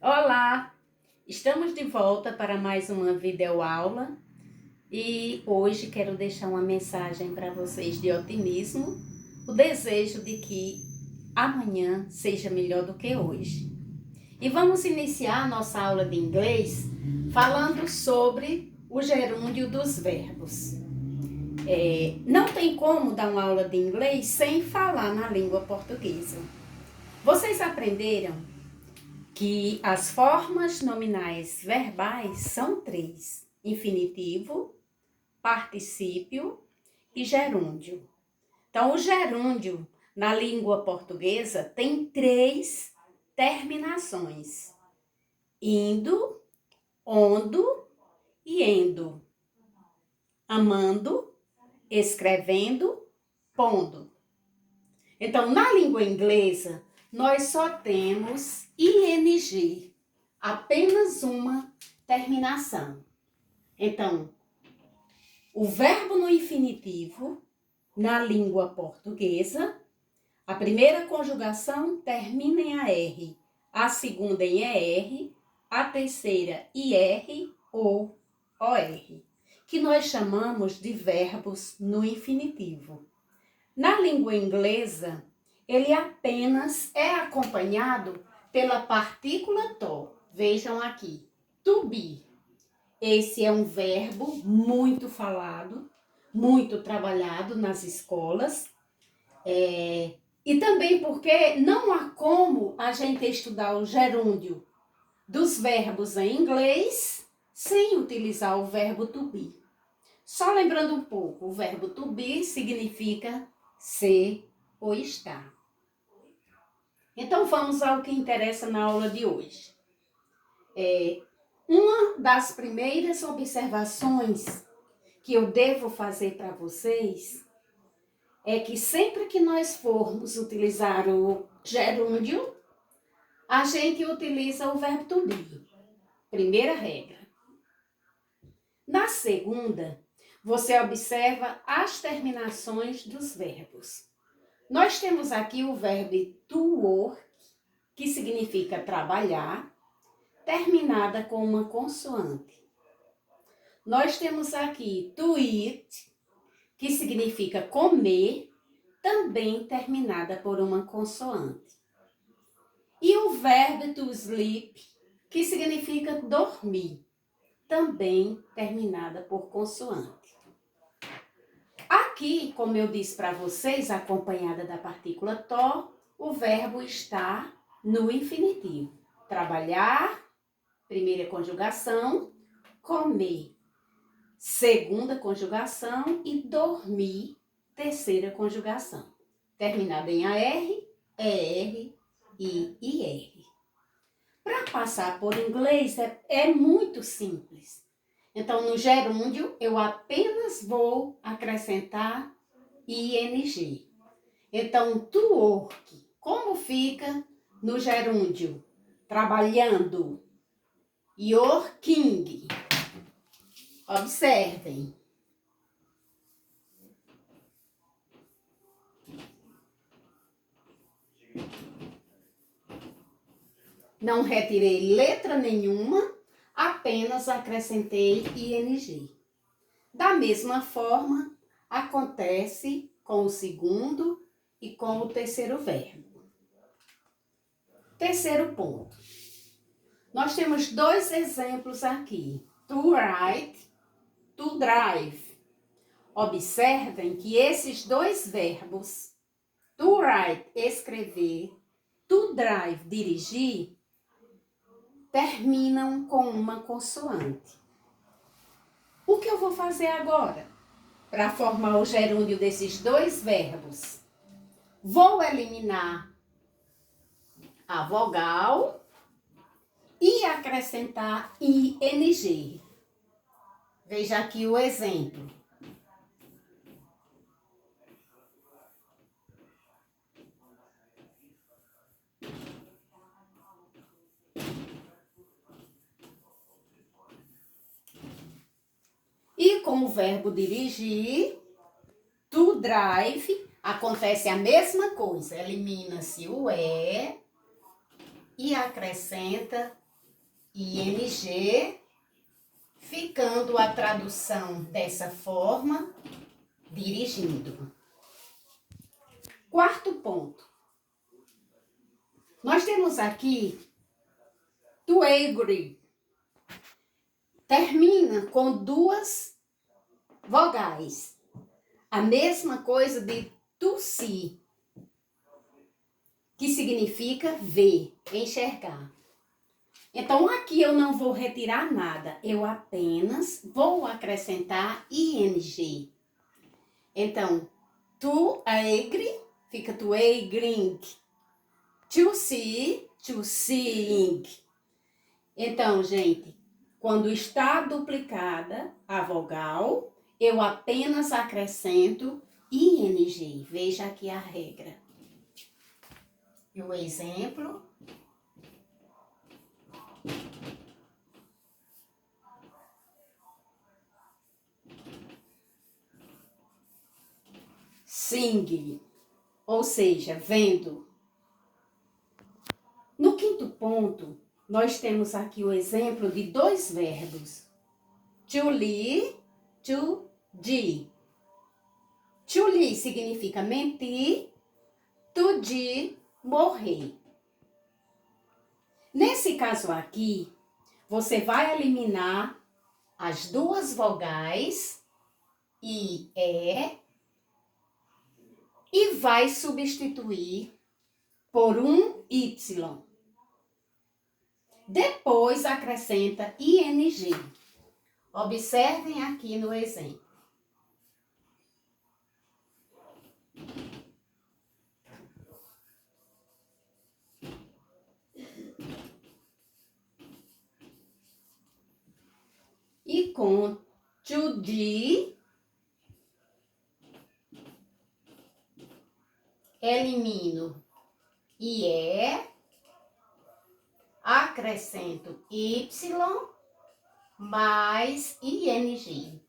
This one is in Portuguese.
Olá! Estamos de volta para mais uma videoaula e hoje quero deixar uma mensagem para vocês de otimismo, o desejo de que amanhã seja melhor do que hoje. E vamos iniciar nossa aula de inglês falando sobre o gerúndio dos verbos. Não tem como dar uma aula de inglês sem falar na língua portuguesa. Vocês aprenderam que as formas nominais verbais são três: infinitivo, particípio e gerúndio. Então, o gerúndio na língua portuguesa tem três terminações: indo, ondo e endo. Amando, escrevendo, pondo. Então, na língua inglesa, nós só temos ing, apenas uma terminação. Então, o verbo no infinitivo, na língua portuguesa, a primeira conjugação termina em AR, a segunda em ER, a terceira IR ou OR, que nós chamamos de verbos no infinitivo. Na língua inglesa, ele apenas é acompanhado pela partícula to. Vejam aqui, to be. Esse é um verbo muito falado, muito trabalhado nas escolas. E também porque não há como a gente estudar o gerúndio dos verbos em inglês sem utilizar o verbo to be. Só lembrando um pouco, o verbo to be significa ser ou estar. Então, vamos ao que interessa na aula de hoje. Uma das primeiras observações que eu devo fazer para vocês é que sempre que nós formos utilizar o gerúndio, a gente utiliza o verbo to be. Primeira regra. Na segunda, você observa as terminações dos verbos. Nós temos aqui o verbo to work, que significa trabalhar, terminada com uma consoante. Nós temos aqui to eat, que significa comer, também terminada por uma consoante. E o verbo to sleep, que significa dormir, também terminada por consoante. Aqui, como eu disse para vocês, acompanhada da partícula to, o verbo está no infinitivo. Trabalhar, primeira conjugação, comer, segunda conjugação e dormir, terceira conjugação. Terminada em AR, ER e IR. Para passar por inglês é muito simples. Então, no gerúndio, eu apenas vou acrescentar ing. Então, to work, como fica no gerúndio? Trabalhando. Working. Observem. Não retirei letra nenhuma, apenas acrescentei ing. Da mesma forma, acontece com o segundo e com o terceiro verbo. Terceiro ponto. Nós temos dois exemplos aqui. To write, to drive. Observem que esses dois verbos, to write, escrever, to drive, dirigir, terminam com uma consoante. O que eu vou fazer agora para formar o gerúndio desses dois verbos? Vou eliminar a vogal e acrescentar ing. Veja aqui o exemplo. E com o verbo dirigir, to drive, acontece a mesma coisa. Elimina-se o e acrescenta ing, ficando a tradução dessa forma, dirigindo. Quarto ponto. Nós temos aqui to agree. Termina com duas vogais. A mesma coisa de to see, que significa ver, enxergar. Então, aqui eu não vou retirar nada, eu apenas vou acrescentar ing. Então, to agree, fica to agreeing. To see, to seeing. Então, gente, quando está duplicada a vogal, eu apenas acrescento ing. Veja aqui a regra. E o exemplo. Sing, ou seja, vendo. No quinto ponto, nós temos aqui o exemplo de dois verbos. To lie, to die. To lie significa mentir, to die, morrer. Nesse caso aqui, você vai eliminar as duas vogais, i, e vai substituir por um y. Depois acrescenta ing. Observem aqui no exemplo. E com to die, elimino IE, acrescento Y mais ING.